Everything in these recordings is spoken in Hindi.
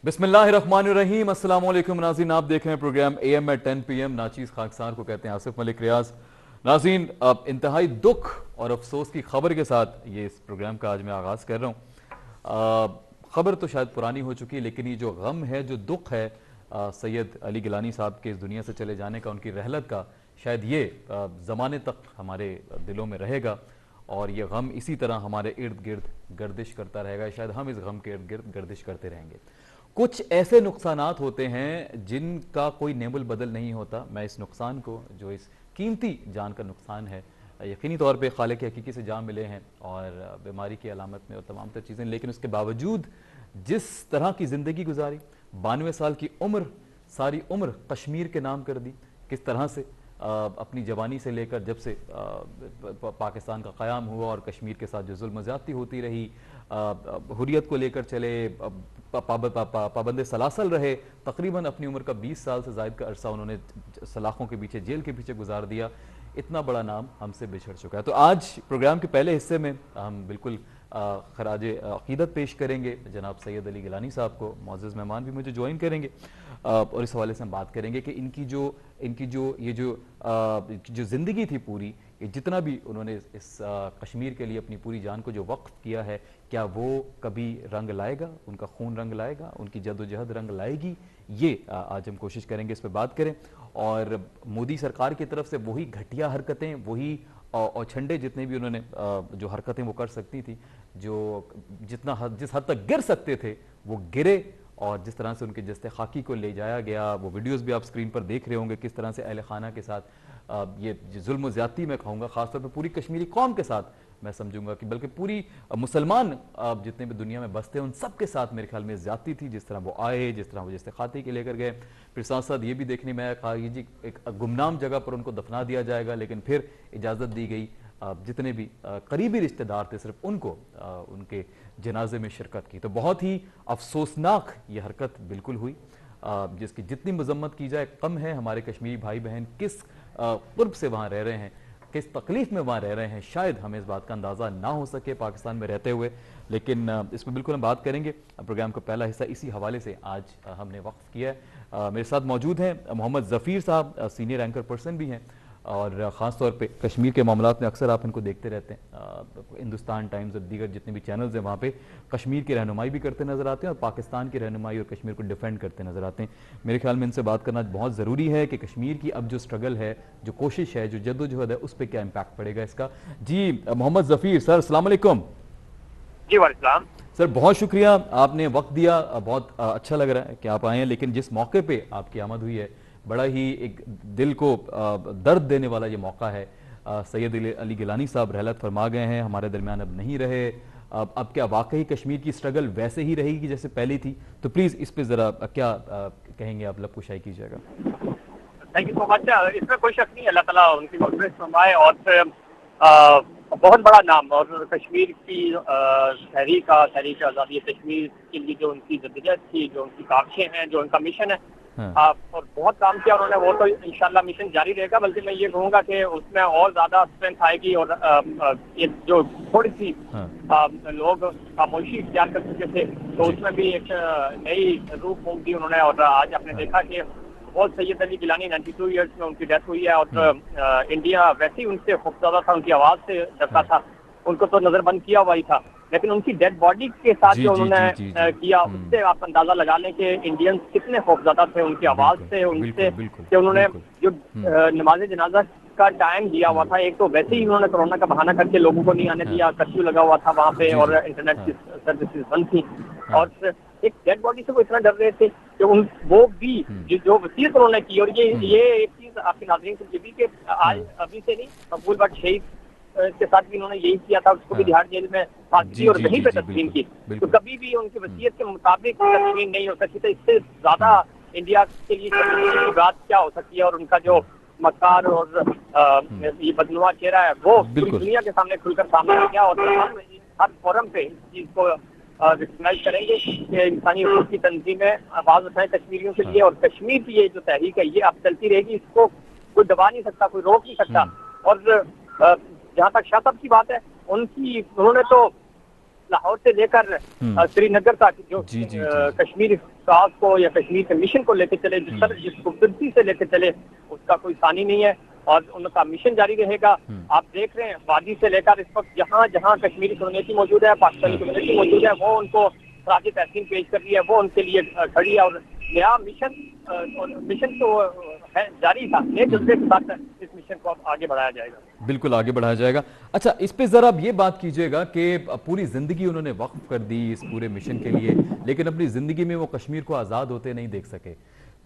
बिस्मिल्लाहिर्रहमानिर्रहीम। अस्सलाम वालेकुम नाज़रीन, आप देख रहे हैं प्रोग्राम AM at 10 PM। नाचीज़ खाकसार को कहते हैं आसिफ मलिक रियाज। नाज़रीन, अब इंतहाई दुख और अफसोस की खबर के साथ ये इस प्रोग्राम का आज मैं आगाज़ कर रहा हूँ। खबर तो शायद पुरानी हो चुकी है, लेकिन ये जो गम है, जो दुख है सैयद अली गिलानी साहब के इस दुनिया से चले जाने का, उनकी रहलत का, शायद ये ज़माने तक हमारे दिलों में रहेगा और ये गम इसी तरह हमारे इर्द गिर्द गर्दिश करता रहेगा। शायद हम इस गम के इर्द गिर्द गर्दिश करते रहेंगे। कुछ ऐसे नुकसानात होते हैं जिनका कोई नेमुल बदल नहीं होता। मैं इस नुकसान को, जो इस कीमती जान का नुकसान है, यकीनी तौर पे खालिक हकीकी से जान मिले हैं और बीमारी की अलामत में और तमाम तर चीज़ें, लेकिन उसके बावजूद जिस तरह की ज़िंदगी गुजारी, 92 साल की उम्र, सारी उम्र कश्मीर के नाम कर दी, किस तरह से अपनी जवानी से लेकर जब से पाकिस्तान का क़याम हुआ और कश्मीर के साथ जो जुल्म ज़्यादती होती रही, हुर्रियत को लेकर चले, पाबंद सलासल रहे, तकरीबन अपनी उम्र का 20 साल से ज़ायद का अरसा उन्होंने सलाखों के पीछे, जेल के पीछे गुजार दिया। इतना बड़ा नाम हमसे बिछड़ चुका है। तो आज प्रोग्राम के पहले हिस्से में हम बिल्कुल खराज अकीदत पेश करेंगे जनाब सैयद अली गिलानी साहब को। मुअज़्ज़ज़ मेहमान भी मुझे ज्वाइन करेंगे और इस हवाले से हम बात करेंगे कि इनकी जो ज़िंदगी थी पूरी, ये जितना भी उन्होंने इस कश्मीर के लिए अपनी पूरी जान को जो वक्फ किया है, क्या वो कभी रंग लाएगा, उनका खून रंग लाएगा, उनकी जद्दोजहद रंग लाएगी? ये आज हम कोशिश करेंगे इस पर बात करें। और मोदी सरकार की तरफ से वही घटिया हरकतें, वही और छंडे जितने भी उन्होंने जो हरकतें वो कर सकती थी, जो जिस हद तक गिर सकते थे वो गिरे, और जिस तरह से उनके जस्ते खाकी को ले जाया गया, वो वीडियोस भी आप स्क्रीन पर देख रहे होंगे, किस तरह से अहले खाना के साथ ये जुल्म ज़्यादती मैं कहूँगा, ख़ासतौर पर पूरी कश्मीरी कौम के साथ मैं समझूंगा कि बल्कि पूरी मुसलमान जितने भी दुनिया में बसते हैं उन सब के साथ मेरे ख्याल में ज़्यादती थी। जिस तरह वो आए, जिस तरह वो जस्ते खाती के लेकर गए, फिर साथ साथ ये भी देखने में आया कहा जी एक गुमनाम जगह पर उनको दफना दिया जाएगा, लेकिन फिर इजाज़त दी गई जितने भी करीबी रिश्तेदार थे सिर्फ उनको उनके जनाजे में शिरकत की। तो बहुत ही अफसोसनाक ये हरकत बिल्कुल हुई, जिसकी जितनी मजम्मत की जाए कम है। हमारे कश्मीरी भाई बहन किस कुर्ब से वहाँ रह रहे हैं, किस तकलीफ में वहाँ रह रहे हैं, शायद हमें इस बात का अंदाज़ा ना हो सके पाकिस्तान में रहते हुए, लेकिन इस पर बिल्कुल हम बात करेंगे। प्रोग्राम का पहला हिस्सा इसी हवाले से आज हमने वक्फ किया है। मेरे साथ मौजूद हैं मोहम्मद ज़फ़ीर साहब, सीनियर एंकर पर्सन भी हैं और ख़ास तौर पे कश्मीर के मामलात में अक्सर आप इनको देखते रहते हैं। हिंदुस्तान टाइम्स और दीगर जितने भी चैनल्स हैं वहाँ पे कश्मीर की रहनुमाई भी करते नज़र आते हैं और पाकिस्तान की रहनुमाई और कश्मीर को डिफेंड करते नज़र आते हैं। मेरे ख्याल में इनसे बात करना बहुत ज़रूरी है कि कश्मीर की अब जो स्ट्रगल है, जो कोशिश है, जो जद्दोजहद है, उस पर क्या इम्पैक्ट पड़ेगा इसका। जी मोहम्मद ज़फ़ीर सर, अस्सलाम वालेकुम। जी वालेकुम सर, बहुत शुक्रिया, आपने वक्त दिया, बहुत अच्छा लग रहा है कि आप आए हैं। लेकिन जिस मौके पे आपकी आमद हुई है, बड़ा ही एक दिल को दर्द देने वाला ये मौका है। सैयद अली गिलानी साहब रहलत फरमा गए हैं, हमारे दरमियान अब नहीं रहे। अब क्या वाकई कश्मीर की स्ट्रगल वैसे ही रहेगी जैसे पहले थी? तो प्लीज़ इस पे ज़रा क्या कहेंगे आप, लबकुशाई कीजिएगा। Thank you so much. इसमें कोई शक नहीं, अल्लाह ताला उनकी मग़फ़िरत फरमाए। और बहुत बड़ा नाम और कश्मीर की तहरीक आज़ादी कश्मीर के लिए जो उनकी जद्दोजहद थी, जो उनकी काविशें हैं, जो उनका मिशन है, और बहुत काम किया उन्होंने। वो तो इंशाल्लाह मिशन जारी रहेगा, बल्कि मैं ये कहूँगा कि उसमें और ज़्यादा स्ट्रेंथ आएगी। और ये जो थोड़ी सी लोग खामोशी इख्तियार कर चुके थे, तो उसमें भी एक नई रूप फूंक दी उन्होंने। और आज आपने देखा कि बहुत सैयद अली गिलानी 92 ईयर्स में उनकी डेथ हुई है और इंडिया वैसे ही उनसे खूबसूरत था, उनकी आवाज़ से डरता था, उनको तो नज़रबंद किया हुआ ही था। लेकिन उनकी डेड बॉडी के साथ जो उन्होंने किया, उससे आप अंदाजा लगा लें कि इंडियंस कितने खौफज़दा थे उनकी आवाज़ से, उनसे कि उन्होंने जो नमाज जनाजा का टाइम दिया हुआ था। एक तो वैसे ही उन्होंने कोरोना का बहाना करके लोगों को नहीं आने दिया, कर्फ्यू लगा हुआ था वहाँ पे और इंटरनेट की सर्विसेज बंद थी, और एक डेड बॉडी से वो इतना डर रहे थे कि वो भी जो वसीयत उन्होंने की। और ये एक चीज़ आपके नाज़रीन को ये भी कि आज अभी से नहीं, मकबूल भट्ट शहीद के साथ भी उन्होंने यही किया था, उसको भी तिहाड़ जेल में फांसी और वहीं पे तस्लीम की। तो कभी भी उनकी वसीयत के मुताबिक तस्लीम नहीं हो सकती। तो इससे ज्यादा इंडिया के लिए की बात क्या हो सकती है। और उनका जो मक्कार और ये बदनुमा चेहरा है, वो पूरी दुनिया के सामने खुलकर सामने आ गया। और हम हर फोरम पे इस चीज को रिकॉग्नाइज करेंगे कि इंसानी हकूक़ की तंजीमें आवाज उठाएं कश्मीरियों के लिए। और कश्मीर की ये जो तहरीक है, ये अब चलती रहेगी, इसको कोई दबा नहीं सकता, कोई रोक नहीं सकता। और जहाँ तक शाह साहब की बात है, उन्होंने तो लाहौर से लेकर श्रीनगर तक जो जी जी जी कश्मीर काज को या कश्मीर के मिशन को लेकर चले, जिस खूबसूरती से लेकर चले, उसका कोई सानी नहीं है और उनका मिशन जारी रहेगा। आप देख रहे हैं वादी से लेकर इस वक्त जहाँ जहाँ कश्मीरी कम्युनिटी मौजूद है, पाकिस्तानी कम्युनिटी मौजूद है, वो उनको खराज तहसीन पेश कर रही है, वो उनके लिए खड़ी है और नया मिशन तो है जारी था, नए जज्बे के साथ इस मिशन को अब आगे बढ़ाया जाएगा। बिल्कुल आगे बढ़ाया जाएगा। अच्छा, इस पे जरा अब ये बात कीजिएगा कि पूरी जिंदगी उन्होंने वक्फ कर दी इस पूरे मिशन के लिए, लेकिन अपनी जिंदगी में वो कश्मीर को आजाद होते नहीं देख सके।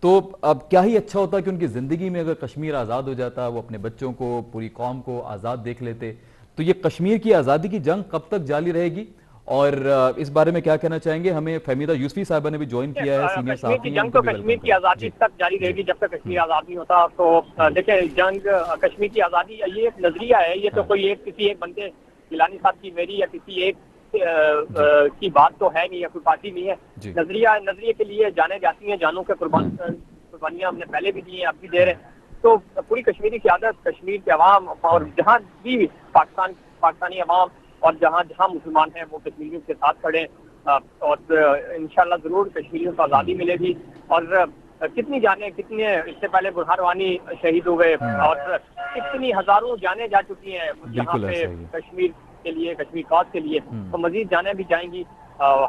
तो अब क्या ही अच्छा होता कि उनकी जिंदगी में अगर कश्मीर आजाद हो जाता, वो अपने बच्चों को, पूरी कौम को आजाद देख लेते। तो ये कश्मीर की आजादी की जंग कब तक जारी रहेगी, और इस बारे में क्या कहना चाहेंगे? हमें फहमीदा यूसुफी साहिबा ने भी ज्वाइन किया है, सीनियर कश्मीर की साहब। जंग तो कश्मीर की आज़ादी तक जारी रहेगी जब तक कश्मीर आज़ाद नहीं होता। तो देखिए, जंग कश्मीर की आज़ादी ये एक नजरिया है, ये तो कोई एक किसी एक बंदे गिलानी साहब की, मेरी या किसी एक की बात तो है नहीं, या कोई पार्टी नहीं है। नजरिए के लिए जाने जाती हैं, जानों के कुर्बानियां हमने पहले भी दी हैं, अब भी दे रहे हैं। तो पूरी कश्मीरी क़यादत, कश्मीर के अवाम और जहाँ भी पाकिस्तानी अवाम और जहाँ जहाँ मुसलमान हैं वो कश्मीरियों के साथ खड़े हैं, और इंशाल्लाह जरूर कश्मीरियों को आज़ादी मिलेगी। और कितनी जाने, कितने इससे पहले बुरहान वानी शहीद हुए और कितनी हजारों जाने जा चुकी हैं यहाँ पे कश्मीर के लिए, कश्मीर कॉज के लिए, तो मजीद जाने भी जाएंगी।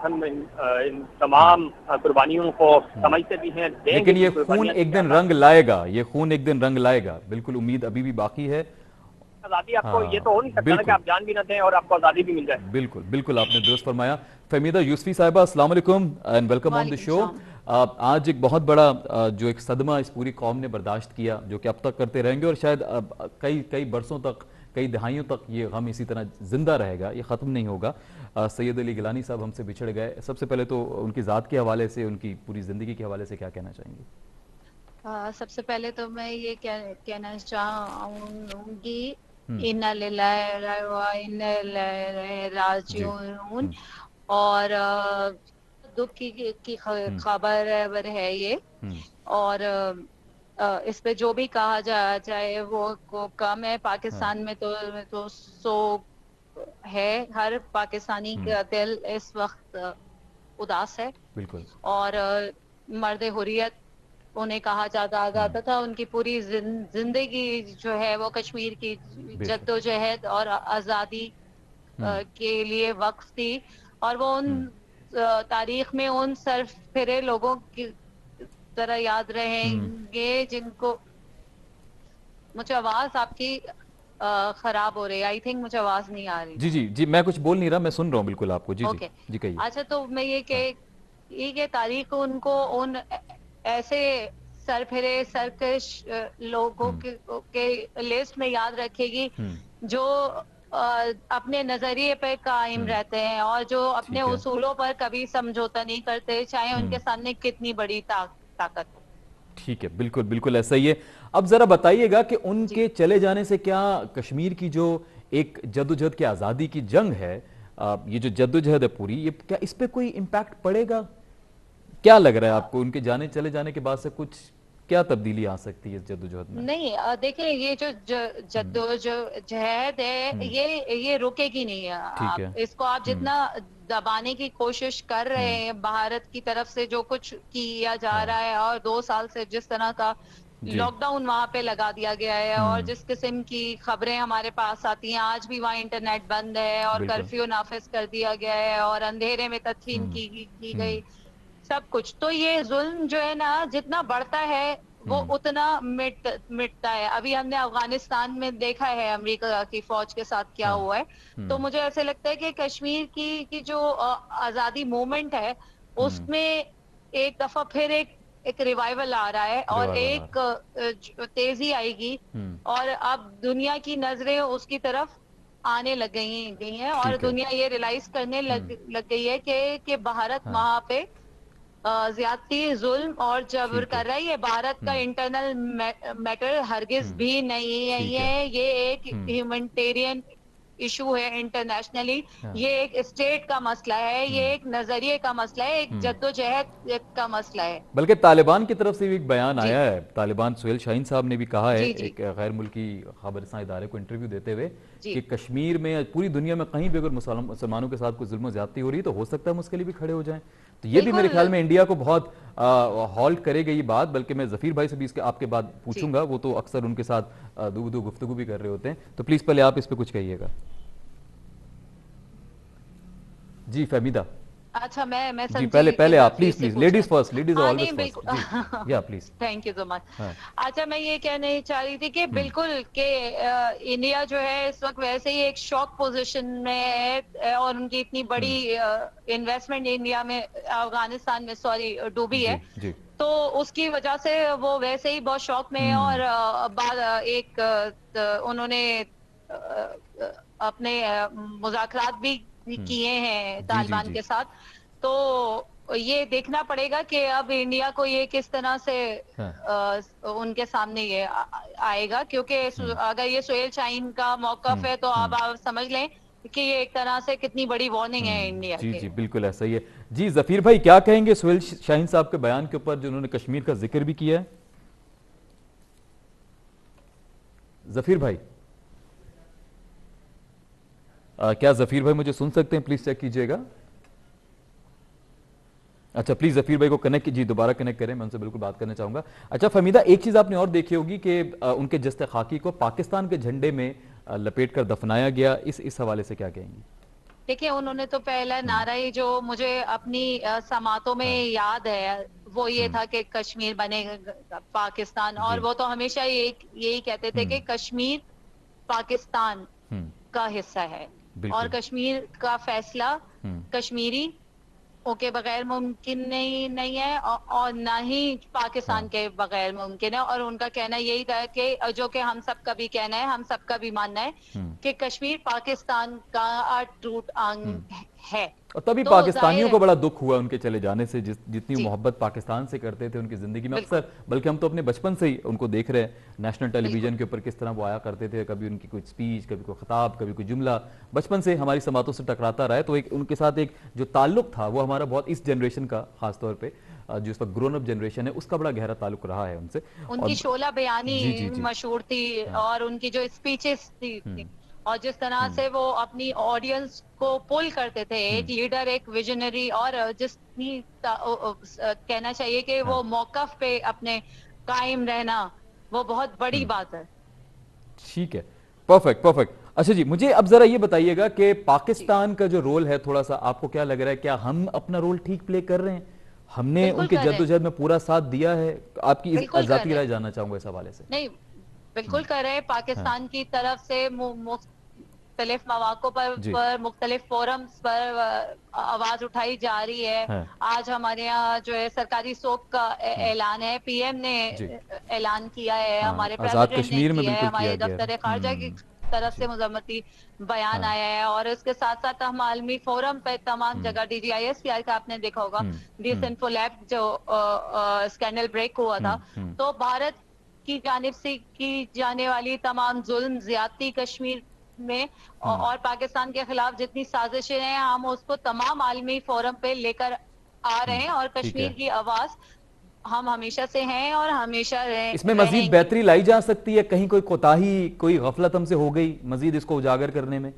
हम इन तमाम कुर्बानियों को समझते भी हैं, लेकिन ये खून एक दिन रंग लाएगा, ये खून एक दिन रंग लाएगा। बिल्कुल उम्मीद अभी भी बाकी है। आजादी आपको ये तो हो नहीं सकता कि आप जान भी ना दें और आपको आजादी भी मिल जाए। बिल्कुल बिल्कुल, आपने दुरुस्त फरमाया। फहमीदा यूसुफी साहिबा, अस्सलाम वालेकुम and welcome on the show. आज एक बहुत बड़ा जो एक सदमा इस पूरी कौम ने बर्दाश्त किया, जो कि अब तक करते रहेंगे और शायद कई कई बरसों तक, कई दहाइयों तक ये गम इसी तरह जिंदा रहेगा, ये ख़त्म नहीं होगा। सैयद अली गिलानी साहब हमसे बिछड़ गए। सबसे पहले तो उनकी ज़ात के हवाले से, उनकी पूरी ज़िंदगी के हवाले से क्या कहना चाहेंगे? सबसे पहले तो मैं ये कहना चाहूंगी, इन्ना लिल्लाहि व इन्ना इलैहि राजिऊन। और दुख की खबर है ये, और इस पे जो भी कहा जाए वो कम है। पाकिस्तान में तो सो है, हर पाकिस्तानी का दिल इस वक्त उदास है। बिल्कुल। और मर्द हुर्रियत उन्हें कहा जाता था, उनकी पूरी जिंदगी जो है वो कश्मीर की जद्दोजहद और आज़ादी के लिए वक्फ थी। और वो उन तारीख में उन सरफिरे लोगों की तरह याद रहेंगे जिनको, मुझे आवाज आपकी खराब हो रही है, आई थिंक मुझे आवाज नहीं आ रही। जी जी जी, मैं कुछ बोल नहीं रहा, मैं सुन रहा हूँ बिल्कुल आपको। जी okay. जी कहिए। अच्छा, तो मैं ये तारीख उनको उन ऐसे सरफिरे सरकश लोगों के लिस्ट में याद रखेगी जो अपने नजरिए पे कायम रहते हैं और जो अपने उसूलों पर कभी समझौता नहीं करते, चाहे उनके सामने कितनी बड़ी ताकत हो। ठीक है, बिल्कुल बिल्कुल ऐसा ही है। अब जरा बताइएगा कि उनके चले जाने से क्या कश्मीर की जो एक जद्दोजहद की आज़ादी की जंग है, ये जो जद्दोजहद है पूरी, ये क्या इस पे कोई इम्पैक्ट पड़ेगा? क्या लग रहा है आपको, उनके चले जाने के बाद से कुछ क्या तब्दीली आ सकती है इस जद्दोजहद में? नहीं, देखिए, ये जो जद्दोजहद है ये रुकेगी नहीं है। इसको आप जितना दबाने की कोशिश कर रहे हैं, भारत की तरफ से जो कुछ किया जा रहा है, और 2 साल से जिस तरह का लॉकडाउन वहां पे लगा दिया गया है, और जिस किस्म की खबरें हमारे पास आती हैं, आज भी वहाँ इंटरनेट बंद है और कर्फ्यू नाफिज कर दिया गया है और अंधेरे में तदफीन की गई, सब कुछ। तो ये जुल्म जो है ना, जितना बढ़ता है वो उतना मिटता है। अभी हमने अफगानिस्तान में देखा है अमेरिका की फौज के साथ क्या हुआ है। तो मुझे ऐसे लगता है कि कश्मीर की जो आजादी मूवमेंट है, उसमें एक दफा फिर एक रिवाइवल आ रहा है और एक तेजी आएगी, और अब दुनिया की नजरें उसकी तरफ आने लग गई हैं और दुनिया ये रियलाइज करने लग गई है कि भारत वहां पे ज्यादती, जुल्म और जबर कर रहा है। ये भारत का इंटरनल मैटर हरगिज भी नहीं है, ये एक ह्यूमैनिटेरियन इशू है इंटरनेशनली, हाँ। ये एक स्टेट का मसला है, ये एक नजरिए का मसला है, एक जद्दोजहद का मसला है। बल्कि तालिबान की तरफ से भी एक बयान जी आया है, तालिबान सुहेल शाहीन साहब ने भी कहा है जी जी एक गैर मुल्की खबरसां इदारे को इंटरव्यू देते हुए जी कि कश्मीर में, पूरी दुनिया में कहीं भी अगर मुसलमानों के साथ कोई जुल्म ज्यादती हो रही है तो हो सकता है हम उसके लिए भी खड़े हो जाएं। तो ये भी मेरे बिल्कुल ख्याल में इंडिया को बहुत हॉल्ट करेगा ये बात। बल्कि मैं जफीर भाई से भी इसके आपके बाद जी। पूछूंगा, वो तो अक्सर उनके साथ दो दो गुफ्तगू भी कर रहे होते हैं, तो प्लीज पहले आप इस पे कुछ कहिएगा। जी फहमीदा। अच्छा, मैं जी समझी पहले कि पहले आप जफीर प्लीज से प्लीज, पूछना लेडीज है। फर्स्ट, लेडीज हाँ ऑलवेज नहीं फर्स्ट। जी या please. Thank you so much. हाँ। अच्छा, मैं ये कहने चाह रही थी कि बिल्कुल कि इंडिया जो है इस वक्त वैसे ही एक शॉक पोजीशन में है, और उनकी इतनी बड़ी इन्वेस्टमेंट इंडिया में, अफगानिस्तान में सॉरी, डूबी जी है, जी। तो उसकी वजह से वो वैसे ही बहुत शौक में है। और उन्होंने अपने मुज़ाकरात भी किए हैं जी जी तालिबान जी। के साथ। तो ये देखना पड़ेगा कि अब इंडिया को ये किस तरह से हाँ। उनके सामने ये आएगा, क्योंकि अगर ये सुहेल शाहीन का मौकफ है तो अब आप समझ लें कि ये एक तरह से कितनी बड़ी वार्निंग है इंडिया जी के। जी बिल्कुल ऐसा ही है। जी जफीर भाई क्या कहेंगे सुहेल शाहीन साहब के बयान के ऊपर जो उन्होंने कश्मीर का जिक्र भी किया है? जफीर भाई, क्या जफीर भाई मुझे सुन सकते हैं? प्लीज चेक कीजिएगा। अच्छा प्लीज जफीर भाई को कनेक्ट कीजिए, दोबारा कनेक्ट करें, मैं उनसे बिल्कुल बात करना चाहूंगा। अच्छा फहमीदा, एक चीज आपने और देखी होगी कि उनके जस्ते खाकी को पाकिस्तान के झंडे में लपेट कर दफनाया गया, इस हवाले से क्या कहेंगे? देखिए, उन्होंने तो पहला नारा ही जो मुझे अपनी समातों में हाँ। याद है वो ये था कि कश्मीर बनेगा पाकिस्तान, और जी। वो तो हमेशा यही कहते थे कि कश्मीर पाकिस्तान हम्म। का हिस्सा है, और बिल्कुल। कश्मीर का फैसला हम्म। कश्मीरी के बगैर मुमकिन नहीं है, और ना ही पाकिस्तान हाँ। के बगैर मुमकिन है। और उनका कहना यही था कि जो कि हम सबका भी कहना है, हम सबका भी मानना है हम्म। कि कश्मीर पाकिस्तान का अटूट अंग है। और तभी तो पाकिस्तानियों जाहिर को है। बड़ा दुख हुआ उनके चले जाने से, जितनी जी मोहब्बत पाकिस्तान से करते थे उनकी जिंदगी में बिल्कुल अक्सर, बल्कि हम तो अपने बचपन से ही उनको देख रहे हैं नेशनल बिल्कुल टेलीविजन के ऊपर किस तरह वो आया करते थे, कभी उनकी कोई स्पीच, कभी कोई खिताब, कभी कोई जुमला बचपन से हमारी समातों से टकराता रहा है। तो एक उनके साथ एक जो ताल्लुक था वो हमारा बहुत, इस जनरेशन का खासतौर पर जो इस वक्त ग्रोन अप जनरेशन है उसका बड़ा गहरा ताल्लुक रहा है उनसे। उनकी शोला बयानी जी जी जी। मशहूर थी, हाँ। और उनकी जो स्पीचेस थी, और जिस तरह हम्म। से वो अपनी ऑडियंस को पुल करते थे, एक लीडर, एक विजनरी, और जिसकी कहना चाहिए कि हाँ। वो मौकफ पे अपने कायम रहना, वो बहुत बड़ी बात है। ठीक है, परफेक्ट परफेक्ट। अच्छा जी, मुझे अब जरा ये बताइएगा कि जी पाकिस्तान का जो रोल है, थोड़ा सा आपको क्या लग रहा है, क्या हम अपना रोल ठीक प्ले कर रहे हैं? हमने बिल्कुल उनके कर रहे हैं, जद्दोजहद में पूरा साथ दिया है? आपकी इस बिल्कुल कर जाती रहे राय हैं। जानना चाहूंगा इस हवाले से। नहीं, बिल्कुल कर रहे हैं। हाँ। पाकिस्तान की तरफ से मुख्तलिफ मौक़ों जी। पर मुख्तलिफ फोरम्स पर आवाज उठाई जा रही है। हाँ। आज हमारे यहाँ जो है सरकारी शोक का ऐलान है, पीएम ने जी। ऐलान किया है, हाँ, हमारे आजाद प्रेसिडेंट ने कश्मीर में किया है, बिल्कुल किया हमारे गया है। दफ्तर खारजा की तरफ से जी। मजम्मती बयान हाँ। आया है। और इसके साथ साथ हम आलमी फोरम पे तमाम जगह, DGISPR का आपने देखा होगा, डिसेंट फुल ऐप जो स्कैंडल ब्रेक हुआ था, तो भारत की जानिब से की जाने वाली तमाम जुल्म, ज्यादती कश्मीर में और पाकिस्तान के खिलाफ जितनी साजिशें हैं, हम उसको तमाम आलमी फोरम पे लेकर आ रहे हैं, और ठीक कश्मीर है। की आवाज हम हमेशा से हैं और हमेशा इसमें मजीद रहेंगे। बेहतरी लाई जा सकती है? कहीं कोई कोताही, कोई गफलत हमसे हो गई मजीद इसको उजागर करने में?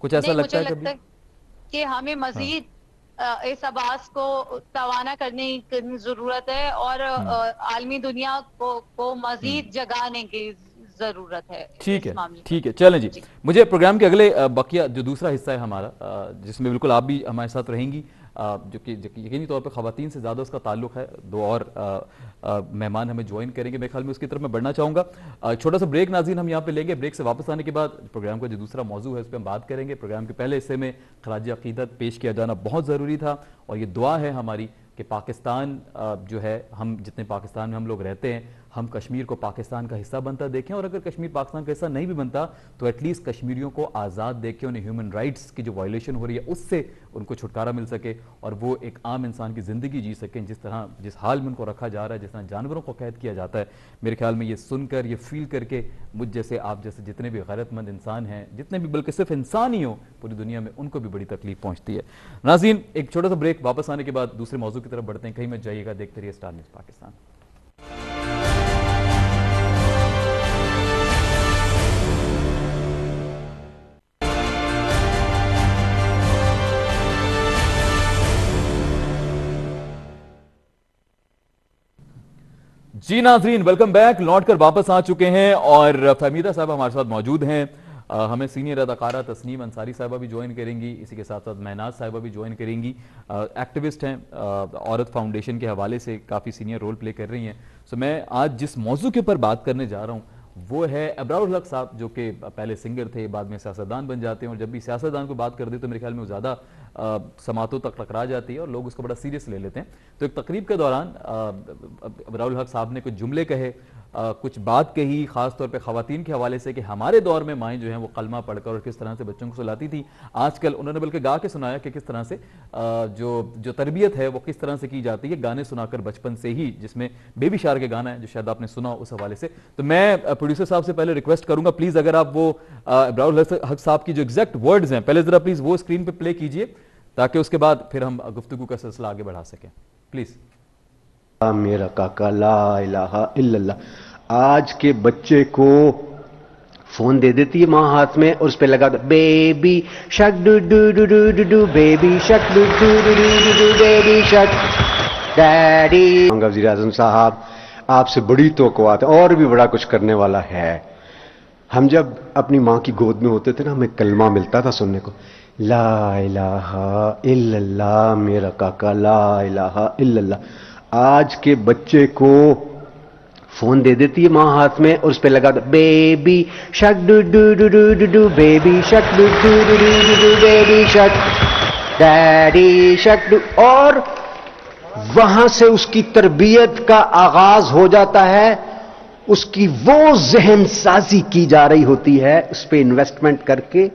कुछ ऐसा नहीं, लगता मुझे है कभी? लगता है कि हमें हाँ। मजीद इस आवाज को तवाना करने की जरूरत है, और आलमी दुनिया को मजीद जगाने की जरूरत है ठीक इस है। मामले में। ठीक है, चलें जी। जी मुझे प्रोग्राम के अगले बकिया जो दूसरा हिस्सा है हमारा, जिसमें बिल्कुल आप भी हमारे साथ रहेंगी, जो कि यकीनी तौर पे ख़वातीन से ज़्यादा उसका ताल्लुक है। दो और मेहमान हमें ज्वाइन करेंगे, मेरे ख्याल में उसकी तरफ मैं बढ़ना चाहूँगा। छोटा सा ब्रेक नाज़रीन हम यहाँ पे लेंगे। ब्रेक से वापस आने के बाद प्रोग्राम का जो दूसरा मौजू है उस पर हम बात करेंगे। प्रोग्राम के पहले हिस्से में खराज अक़ीदत पेश किया जाना बहुत ज़रूरी था, और ये दुआ है हमारी कि पाकिस्तान जो है, हम जितने पाकिस्तान में हम लोग रहते हैं, हम कश्मीर को पाकिस्तान का हिस्सा बनता देखें, और अगर कश्मीर पाकिस्तान का हिस्सा नहीं भी बनता तो एटलीस्ट कश्मीरियों को आज़ाद देखें, उन्हें ह्यूमन राइट्स की जो वायलेशन हो रही है उससे उनको छुटकारा मिल सके और वो एक आम इंसान की ज़िंदगी जी सकें जिस हाल में उनको रखा जा रहा है, जिस तरह जानवरों को कैद किया जाता है। मेरे ख्याल में ये सुनकर, ये फील करके मुझ जैसे, आप जैसे जितने भी गैरतमंद इंसान हैं, जितने भी बल्कि सिर्फ इंसान ही हो पूरी दुनिया में, उनको भी बड़ी तकलीफ पहुंचती है। नाज़रीन, एक छोटा सा ब्रेक, वापस आने के बाद दूसरे मौजू की तरफ बढ़ते हैं। कहीं मत जाइएगा, देखते रहिए स्टार न्यूज़ पाकिस्तान। जी नाजरीन, वेलकम बैक। लौट कर वापस आ चुके हैं और फहमीदा साहब हमारे साथ मौजूद हैं। हमें सीनियर अदाकारा तस्नीम अंसारी साहिबा भी ज्वाइन करेंगी, इसी के साथ साथ महनाज साहिबा भी ज्वाइन करेंगी। एक्टिविस्ट हैं, औरत फाउंडेशन के हवाले से काफ़ी सीनियर रोल प्ले कर रही हैं। सो मैं आज जिस मौजू के ऊपर बात करने जा रहा हूँ वो है अबरारुल हक साहब, जो कि पहले सिंगर थे, बाद में सियासतदान बन जाते हैं, और जब भी सियासतदान को बात कर दे तो मेरे ख्याल में वो ज़्यादा समातों तक टकरा जाती है और लोग उसको बड़ा सीरियस ले लेते हैं। तो एक तकरीब के दौरान अबरारुल हक साहब ने कुछ जुमले कहे, कुछ बात कही, खास तौर पे ख़वातीन के हवाले से कि हमारे दौर में माएँ जो हैं वो कलमा पढ़कर और किस तरह से बच्चों को सुलाती थी। आजकल उन्होंने बल्कि गा के सुनाया कि किस तरह से जो तरबियत है वो किस तरह से की जाती है, गाने सुनाकर बचपन से ही, जिसमें बेबी शार के गाना है जो शायद आपने सुना उस हवाले से। तो मैं प्रोड्यूसर साहब से पहले रिक्वेस्ट करूंगा, प्लीज़ अगर आप वो अबरारुल हक साहब की जो एग्जैक्ट वर्ड्स हैं पहले ज़रा प्लीज़ वो स्क्रीन पर प्ले कीजिए, ताकि उसके बाद फिर हम गुफ्तगू का सिलसिला आगे बढ़ा सकें, प्लीज़। मेरा काका ला इलाहा इल्लल्लाह। आज के बच्चे को फोन दे देती है माँ हाथ में और उस पे लगा दो baby shark doo doo doo doo doo doo, baby shark doo doo doo doo doo doo, baby shark daddy. वज़ीर आज़म साहब, आपसे बड़ी तवक्कुआत है और भी बड़ा कुछ करने वाला है। हम जब अपनी माँ की गोद में होते थे ना, हमें कलमा मिलता था सुनने को, ला इलाहा इल्लल्लाह, मेरा काका ला इलाहा इल्लल्लाह। आज के बच्चे को फोन दे देती है माँ हाथ में और उस पे लगा दो baby shark doo doo doo doo doo doo, baby shark doo doo doo doo doo doo, baby shark daddy shark doo, और वहां से उसकी तरबियत का आगाज हो जाता है। उसकी वो जहन साजी की जा रही होती है उस पे इन्वेस्टमेंट करके,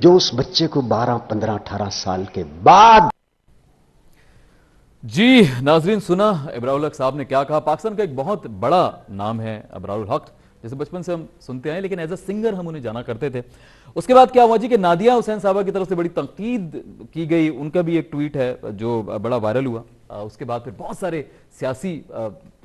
जो उस बच्चे को 12, 15, 18 साल के बाद। जी नाजरीन, सुना अबरारुल हक साहब ने क्या कहा। पाकिस्तान का एक बहुत बड़ा नाम है अबरारुल हक, जैसे बचपन से हम सुनते आए, लेकिन एज अ सिंगर हम उन्हें जाना करते थे। उसके बाद क्या हुआ जी कि नादिया हुसैन साहबा की तरफ से बड़ी तंकीद की गई, उनका भी एक ट्वीट है जो बड़ा वायरल हुआ। उसके बाद फिर बहुत सारे सियासी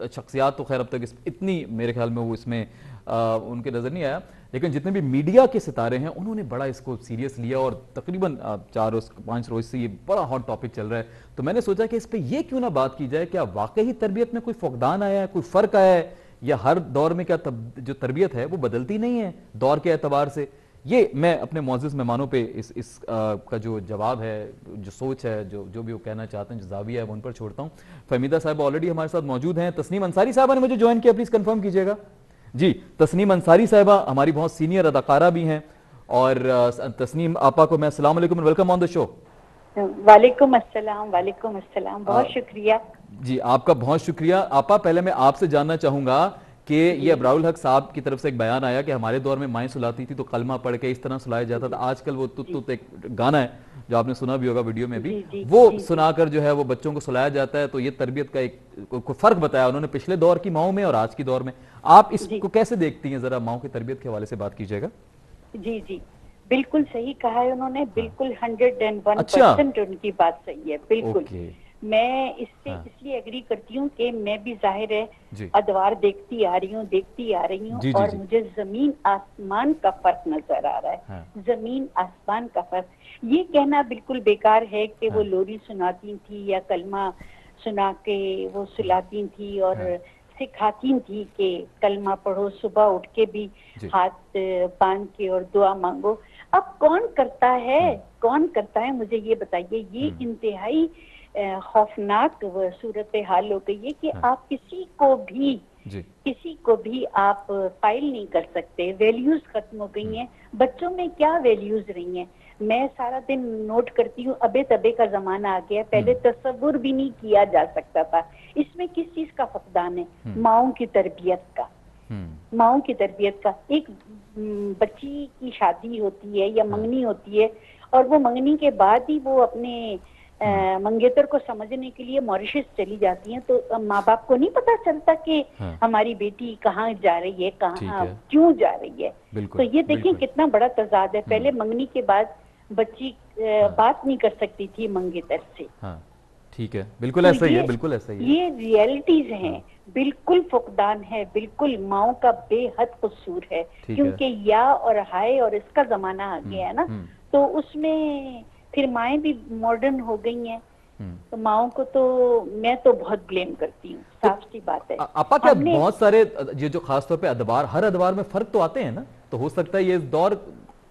शख्सियात, तो खैर अब तक इतनी मेरे ख्याल में वो इसमें उनके नजर नहीं आया, लेकिन जितने भी मीडिया के सितारे हैं उन्होंने बड़ा इसको सीरियस लिया और तकरीबन 4-5 रोज से ये बड़ा हॉट टॉपिक चल रहा है। तो मैंने सोचा कि इस पर यह क्यों ना बात की जाए, क्या वाकई तरबियत में कोई फुकदान आया है, कोई फर्क आया है, या हर दौर में क्या जो तरबियत है वो बदलती नहीं है दौर के एतबार से। ये मैं अपने मोअज़्ज़िज़ मेहमानों पे इस का जो जवाब है, जो सोच है, जो भी वो कहना चाहते हैं, जो जाविया है, वो उन पर छोड़ता हूँ। फहमीदा साहब ऑलरेडी हमारे साथ मौजूद हैं। तस्नीम अंसारी साहबा ने मुझे ज्वाइन किया, प्लीज कंफर्म कीजिएगा। जी, तस्नीम अंसारी साहबा हमारी बहुत सीनियर अदाकारा भी हैं, और तस्नीम आपा को मैं अस्सलाम वालेकुम and welcome on the show. वालेकुम अस्सलाम, वालेकुम अस्सलाम, बहुत शुक्रिया। जी आपका बहुत शुक्रिया। आपा, पहले मैं आपसे जानना चाहूंगा कि ये अबरारुल हक साहब की तरफ से एक बयान आया कि हमारे दौर में माएँ सुलाती थी तो कलमा पढ़ के इस तरह सुलाया जाता था। आजकल वो तुत एक गाना है जो आपने सुना भी होगा वीडियो में भी, वो सुनाकर जो है वो बच्चों को सुलाया जाता है। तो ये तरबियत का एक फर्क बताया उन्होंने पिछले दौर की माओं में और आज की दौर में। आप इसको कैसे देखती हैं, जरा माओं की तरबियत के हवाले से बात कीजिएगा। जी जी, बिल्कुल सही कहा है उन्होंने, बिल्कुल 101% उनकी बात सही है, बिल्कुल। मैं इससे इसलिए एग्री करती हूँ कि मैं भी जाहिर है अदवार देखती आ रही हूँ और मुझे जमीन आसमान का फर्क नजर आ रहा है, जमीन आसमान का फर्क। ये कहना बिल्कुल बेकार है कि वो लोरी सुनाती थी या कलमा सुना के वो सुलाती थी और सिखाती थी कि कलमा पढ़ो, सुबह उठ के भी हाथ बांध के और दुआ मांगो। अब कौन करता है, मुझे ये बताइए। ये इंतहाई खौफनाक सूरत हाल हो गई है कि आप किसी को भी किसी को भी आप फाइल नहीं कर सकते, वैल्यूज खत्म हो गई हैं। बच्चों में क्या वैल्यूज रही हैं? मैं सारा दिन नोट करती हूँ, अबे तबे का जमाना आ गया, पहले तसव्वुर भी नहीं किया जा सकता था। इसमें किस चीज का फकदान है? माओं की तरबियत का, माओं की तरबियत का। एक बच्ची की शादी होती है या मंगनी होती है, और वो मंगनी के बाद ही वो अपने मंगेतर को समझने के लिए मॉरिशस चली जाती हैं, तो माँ बाप को नहीं पता चलता कि हमारी बेटी कहाँ जा रही है, कहाँ क्यों जा रही है। तो ये देखिए कितना बड़ा तजाद है। पहले मंगनी के बाद बच्ची बात नहीं कर सकती थी मंगेतर से। ठीक है, बिल्कुल ऐसा ही है, बिल्कुल ऐसा ही है। ये रियलिटीज हैं, बिल्कुल फुकदान है, बिल्कुल माओ का बेहद कसूर है, क्योंकि या और हाय और इसका जमाना आ गया है ना, तो उसमें फिर माएँ भी मॉडर्न हो गई हैं। तो माओ को तो मैं तो बहुत ब्लेम करती हूँ, साफ सी बात है। आपा क्या बहुत सारे ये जो खासतौर पे अदबार, हर अदबार में फर्क तो आते हैं ना, तो हो सकता है ये इस दौर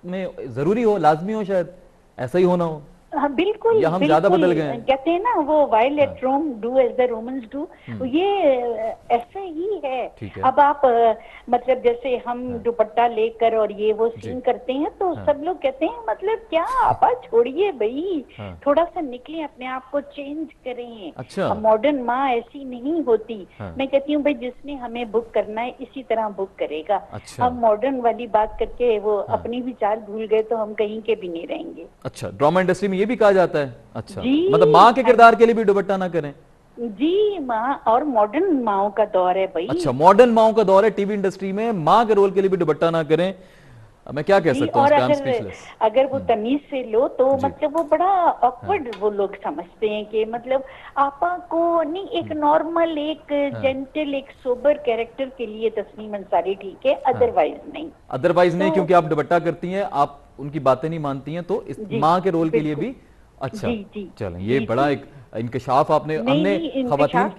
में जरूरी हो, लाजमी हो, शायद ऐसा ही होना हो। हाँ बिल्कुल, या हम ज्यादा बदल गए हैं। कहते हैं ना वो while at Rome do as the Romans do, ये ऐसे ही है। अब आप मतलब जैसे हम दुपट्टा लेकर और ये वो सीन करते हैं, तो सब लोग कहते हैं मतलब क्या आपा छोड़िए भाई, थोड़ा सा निकले, अपने आप को चेंज करें। अच्छा। मॉडर्न माँ ऐसी नहीं होती। मैं कहती हूँ भाई जिसने हमें बुक करना है इसी तरह बुक करेगा। हम मॉडर्न वाली बात करके वो अपनी भी चाल भूल गए तो हम कहीं के भी नहीं रहेंगे। अच्छा, ड्रामा इंडस्ट्री में ये भी कहा जाता है। अच्छा, मतलब माँ के किरदार के लिए भी दुपट्टा ना करें। जी, माँ और मॉडर्न माओं का दौर है भाई। अच्छा, मॉडर्न माओं का दौर है टीवी इंडस्ट्री में, माँ के रोल के लिए भी दुपट्टा ना करें। मैं क्या कह सकता हूँ? और अगर वो तमीज से लो तो मतलब वो बड़ा ऑकवर्ड वो लोग समझते हैं कि मतलब आपा को नहीं, एक नॉर्मल, एक जेंटल, एक सोबर कैरेक्टर के लिए तस्नीम अंसारी ठीक है, अदरवाइज नहीं। अदरवाइज नहीं, क्योंकि आप दुपट्टा करती हैं, आप उनकी बातें नहीं मानती हैं, तो इस माँ के रोल के लिए भी। अच्छा, चलें, ये बड़ा एक इंकशाफ आपने, हमने खवातीन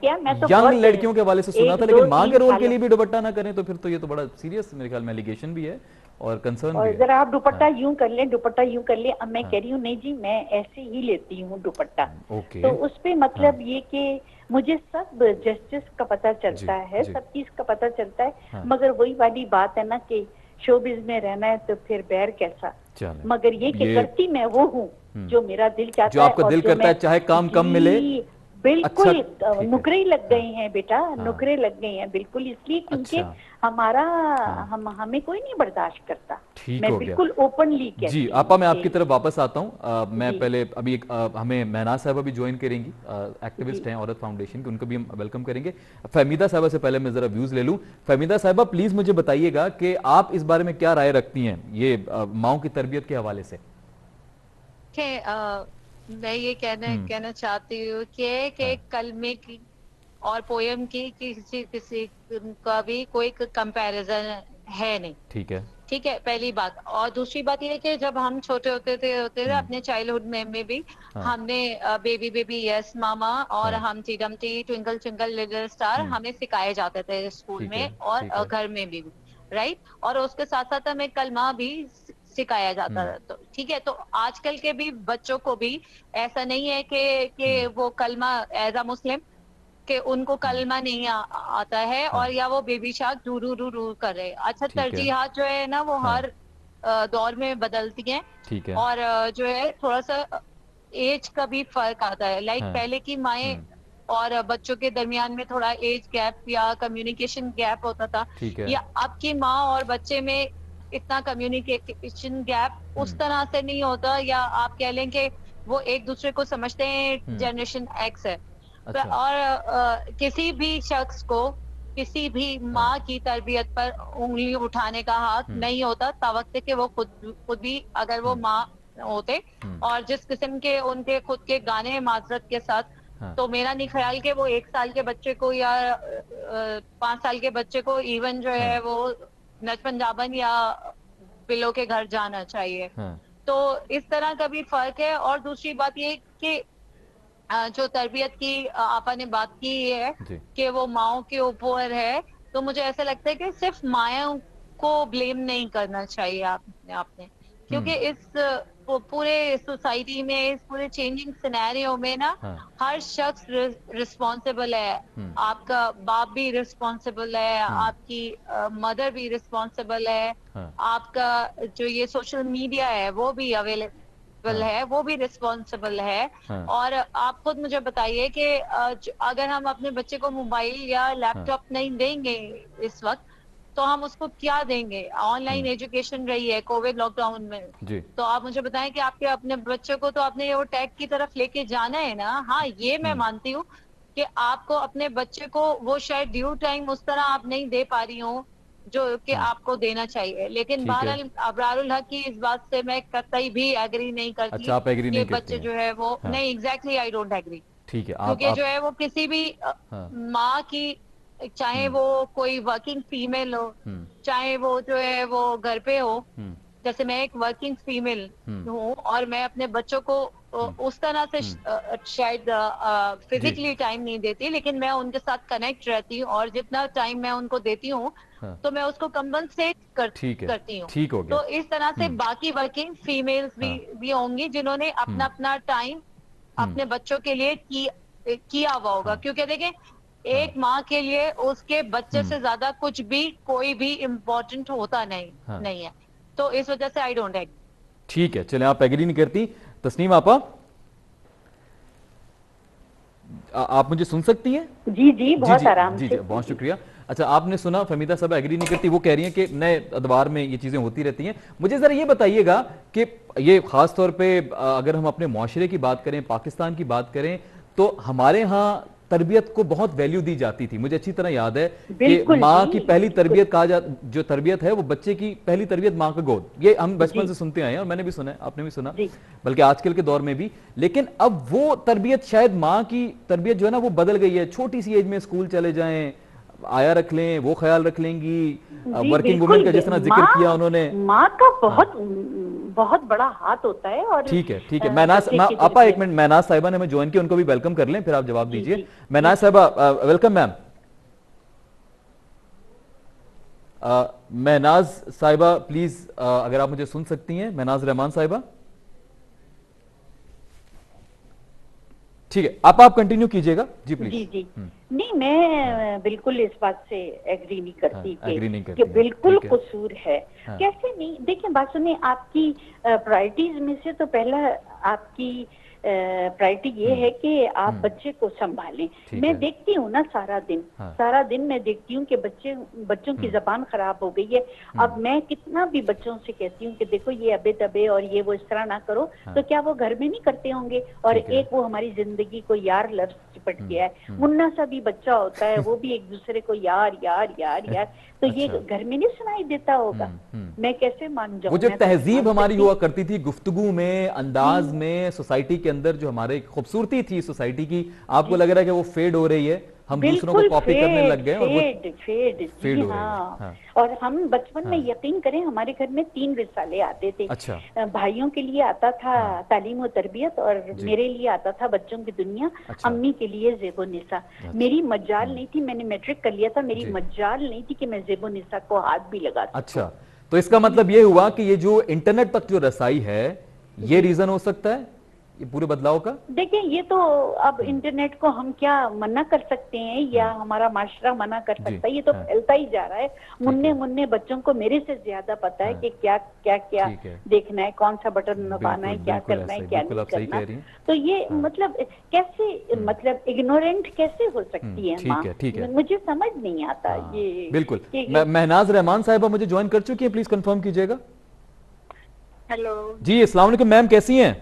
यंग लड़कियों के हवाले से सुना था, लेकिन माँ के रोल के लिए भी दुपट्टा ना करें तो फिर तो ये तो बड़ा सीरियस मेरे ख्याल में एलिगेशन भी है और कंसर्न भी है। जरा आप दुपट्टा यूं कर लें, दुपट्टा यूं कर लें। अब मैं कह रही हूँ नहीं जी, मैं ऐसे ही लेती हूँ दुपट्टा, तो उस पे मतलब ये कि मुझे सब जस्टिस का पता चलता है, सब चीज का पता चलता है, मगर वही वाली बात है ना कि शोबिज में रहना है तो फिर बैर कैसा। मगर ये कि करती मैं वो हूँ जो मेरा दिल चाहता है, जो आपका दिल करता है, चाहे काम कम मिले। बिल्कुल। अच्छा, नुकरे लग गए हैं बेटा, नुकरे लग गए हैं बिल्कुल, इसलिए क्योंकि हमारा हमें कोई नहीं बर्दाश्त करता। ठीक मैं हो बिल्कुल ओपनली कहती जी। आपा मैं आपकी तरफ वापस आता हूँ। मैं पहले अभी हमें महनाज साहबा भी ज्वाइन करेंगी, एक्टिविस्ट हैं औरत फाउंडेशन के, उनको भी हम वेलकम करेंगे। फहमीदा साहबा से पहले मैं जरा व्यूज ले लूं। फहमीदा साहबा प्लीज मुझे बताइएगा कि आप इस बारे में क्या राय रखती हैं ये माओं की तरबियत के हवाले से। मैं ये कहना चाहती हूँ कि कलमे की और पोयम की किसी का भी कोई कंपैरिजन है नहीं। ठीक है, पहली बात। और दूसरी बात ये है कि जब हम छोटे होते थे अपने चाइल्डहुड में भी हमने बेबी बेबी यस मामा और हमटी Dumpty twinkle twinkle little star हमें सिखाए जाते थे स्कूल में और घर में भी, राइट। और उसके साथ साथ हमें कलमा भी सिखाया जाता था। तो ठीक है, तो आजकल के भी बच्चों को भी ऐसा नहीं है कि वो कलमा एज अ मुस्लिम कि उनको कलमा नहीं आता है और या वो बेबी शार्क रू कर रहे। अच्छा, तरजीहात जो है ना वो हर दौर में बदलती हैं। ठीक है। और जो है थोड़ा सा एज का भी फर्क आता है। लाइक पहले की माएँ और बच्चों के दरमियान में थोड़ा एज गैप या कम्युनिकेशन गैप होता था, या अब की माँ और बच्चे में इतना कम्युनिकेशन गैप उस तरह से नहीं होता, या आप कह लें कि वो एक दूसरे को समझते हैं, जनरेशन एक्स है। अच्छा। और किसी भी शख्स को किसी भी माँ की तरबियत पर उंगली उठाने का हक नहीं होता, तावक्ते कि वो खुद भी अगर वो माँ होते और जिस किस्म के उनके खुद के गाने माजरत के साथ, तो मेरा नहीं ख्याल कि वो 1 साल के बच्चे को या 5 साल के बच्चे को इवन जो है वो नच पंजाबन या बिलो के घर जाना चाहिए। तो इस तरह का भी फर्क है। और दूसरी बात ये कि जो तरबियत की आपा ने बात की है कि वो माओं के ऊपर है, तो मुझे ऐसा लगता है कि सिर्फ माओं को ब्लेम नहीं करना चाहिए आपने, क्योंकि पूरे सोसाइटी में, इस पूरे चेंजिंग सिनेरियो में ना, हर शख्स रिस्पॉन्सिबल है। आपका बाप भी रिस्पॉन्सिबल है, आपकी मदर भी रिस्पॉन्सिबल है, आपका जो ये सोशल मीडिया है वो भी अवेलेबल है, वो भी रिस्पॉन्सिबल है। और आप खुद मुझे बताइए कि अगर हम अपने बच्चे को मोबाइल या लैपटॉप नहीं देंगे इस वक्त, तो हम उसको क्या देंगे? ऑनलाइन एजुकेशन रही है कोविड लॉकडाउन में जी। तो आप मुझे बताएं कि आपके अपने बच्चे को तो आपने वो टेक की तरफ लेके जाना है ना। हाँ, ये मैं मानती हूँ कि आपको अपने बच्चे को वो शायद ड्यू टाइम उस तरह आप नहीं दे पा रही हूँ जो कि आपको देना चाहिए, लेकिन बहरहाल अबरारुल हक की इस बात से मैं कतई भी एग्री नहीं करती। अच्छा, आप एग्री नहीं करती? बच्चे जो है वो नहीं, एग्जैक्टली आई डोंट एग्री। ठीक है, क्योंकि जो है वो किसी भी माँ की, चाहे वो कोई वर्किंग फीमेल हो, चाहे वो जो है वो घर पे हो, जैसे मैं एक वर्किंग फीमेल हूँ और मैं अपने बच्चों को उस तरह से शायद फिजिकली टाइम नहीं देती, लेकिन मैं उनके साथ कनेक्ट रहती हूँ और जितना टाइम मैं उनको देती हूँ तो मैं उसको कंपनसेट करती हूँ। ठीक हो गया। तो इस तरह से बाकी वर्किंग फीमेल्स भी होंगी जिन्होंने अपना अपना टाइम अपने बच्चों के लिए किया हुआ होगा, क्योंकि देखें एक माँ के लिए उसके बच्चे से ज्यादा कुछ भी कोई भी इम्पोर्टेंट होता नहीं है। तो इस वजह से आई डोंट एग्री। ठीक है, चले, आप एग्री नहीं करती। तस्नीम आपा, आप मुझे सुन सकती हैं? जी जी, बहुत आराम से। जी, बहुत शुक्रिया। अच्छा, आपने सुना, फहमीदा साहब एग्री नहीं करती, वो कह रही हैं कि नए अदवार में ये चीजें होती रहती हैं। मुझे जरा ये बताइएगा कि ये खास तौर पे अगर हम अपने मुआशरे की बात करें, पाकिस्तान की बात करें, तो हमारे यहाँ तरबियत को बहुत वैल्यू दी जाती थी। मुझे अच्छी तरह याद है कि माँ की पहली तरबियत जो तरबियत है वो बच्चे की पहली तरबियत माँ का गोद, ये हम बचपन से सुनते आए हैं और मैंने भी सुना है, आपने भी सुना, बल्कि आजकल के दौर में भी। लेकिन अब वो तरबियत, शायद माँ की तरबियत जो है ना वो बदल गई है। छोटी सी एज में स्कूल चले जाएं, आया रख लें, वो ख्याल रख लेंगी। वर्किंग वुमेन का जिस तरह जिक्र किया उन्होंने, माँ का बहुत बड़ा हाथ होता है। और ठीक है महनाज आपा, एक मिनट, महनाज साहिबा ने हमें ज्वाइन किया, उनको भी वेलकम कर लें, फिर आप जवाब दीजिए। महनाज साहिबा, वेलकम मैम। महनाज साहिबा प्लीज, अगर आप मुझे सुन सकती हैं, महनाज रहमान साहिबा। ठीक है, आप कंटिन्यू कीजिएगा जी प्लीज। जी जी, नहीं, मैं बिल्कुल इस बात से एग्री नहीं करती कि बिल्कुल कसूर है। कैसे नहीं? देखिए, बात सुनिए, आपकी प्रायोरिटीज में से तो पहला आपकी प्रायोरिटी ये है कि आप बच्चे को संभालें। मैं देखती हूँ ना सारा दिन मैं देखती हूँ कि बच्चों की जबान खराब हो गई है। अब मैं कितना भी बच्चों से कहती हूँ कि देखो ये अबे तबे और ये वो इस तरह ना करो, तो क्या वो घर में नहीं करते होंगे? और एक वो हमारी जिंदगी को यार लफ्ज चिपट गया है। मुन्ना सा भी बच्चा होता है, वो भी एक दूसरे को यार यार यार यार, तो ये घर में नहीं सुनाई देता होगा? मैं कैसे मान जाऊँ? वो जो तहजीब हमारी हुआ करती थी, गुफ्तगू में, अंदाज में, सोसाइटी के अंदर जो हमारे खूबसूरती थी सोसाइटी की, आपको लग रहा है कि वो फेड हो रही है? हम दूसरों को कॉपी करने लग गए और वो फेड हो रही है। और हम बचपन में, यकीन करें, हमारे घर में 3 रिसाले आते थे। अच्छा। भाइयों के लिए आता था तालीम और तरबियत, और मेरे लिए आता था बच्चों की दुनिया। अच्छा। अम्मी के लिए ज़ेबो निसा। अच्छा। मेरी मज्जाल नहीं थी, मैंने मैट्रिक कर लिया था, मेरी मज्जाल नहीं थी कि मैं ज़ेबो निसा को हाथ भी लगा सकूं। अच्छा, तो इसका मतलब ये हुआ कि ये जो इंटरनेट तक जो रसाई है, ये रीजन हो सकता है ये पूरे बदलाव का? देखिए, ये तो अब इंटरनेट को हम क्या मना कर सकते हैं, या हमारा माशरा मना कर सकता है? ये तो फैलता ही जा रहा है। मुन्ने बच्चों को मेरे से ज्यादा पता है कि क्या क्या क्या देखना है, कौन सा बटन दबाना है, क्या करना है, क्या नहीं करना। तो ये मतलब कैसे, मतलब इग्नोरेंट कैसे हो सकती है माँ? मुझे समझ नहीं आता ये। बिल्कुल। महनाज रहमान साहिबा मुझे ज्वाइन कर चुकी है, प्लीज कंफर्म कीजिएगा। हेलो जी, अस्सलाम वालेकुम मैम, कैसी हैं?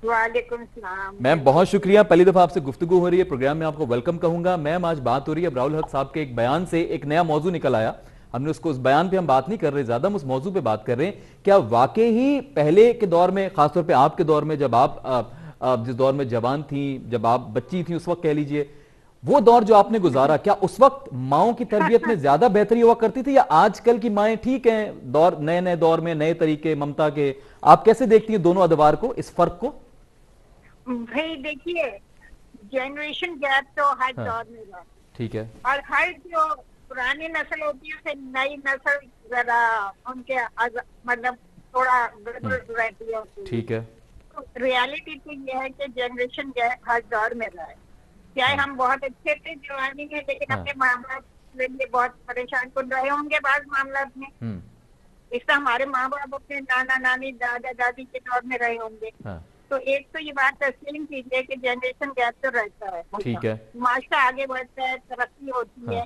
वालेकुम सलाम मैम, बहुत शुक्रिया, पहली दफा आपसे गुफ्तगू हो रही है, प्रोग्राम में आपको वेलकम कहूंगा। मैम, आज बात हो रही है अबरारुल हक साहब के एक बयान से, एक नया मौजू निकल आया। हमने उसको, उस बयान पे हम बात नहीं कर रहे ज्यादा, हम उस मौजू पे बात कर रहे हैं। क्या वाकई ही पहले के दौर में, खासतौर पे आपके दौर में, जब आप जिस दौर में जवान थी, जब आप बच्ची थी, उस वक्त कह लीजिए, वो दौर जो आपने गुजारा, क्या उस वक्त माओ की तरबियत में ज्यादा बेहतरी हुआ करती थी, या आजकल की माएँ ठीक हैं, दौर नए दौर में नए तरीके ममता के? आप कैसे देखती हैं दोनों अदवार को, इस फर्क को? भाई देखिए, जनरेशन गैप तो हर दौर में है, ठीक है, और हर जो पुरानी नस्ल होती है उसे नई नस्ल जरा उनके मतलब थोड़ा गड़बड़ रहती है। ठीक है। तो रियलिटी तो ये है कि जनरेशन गैप हर दौर में रहा है। चाहे हम बहुत अच्छे थे जवानी में, लेकिन अपने माँ बाप के लिए बहुत परेशान कर रहे होंगे बाद मामला में। इससे हमारे माँ बाप अपने नाना नानी दादा दादी के दौर में रहे होंगे। तो एक तो ये बात तस्लीम कीजिए कि जनरेशन गैप तो रहता है। ठीक है। माशरा आगे बढ़ता है, तरक्की होती है,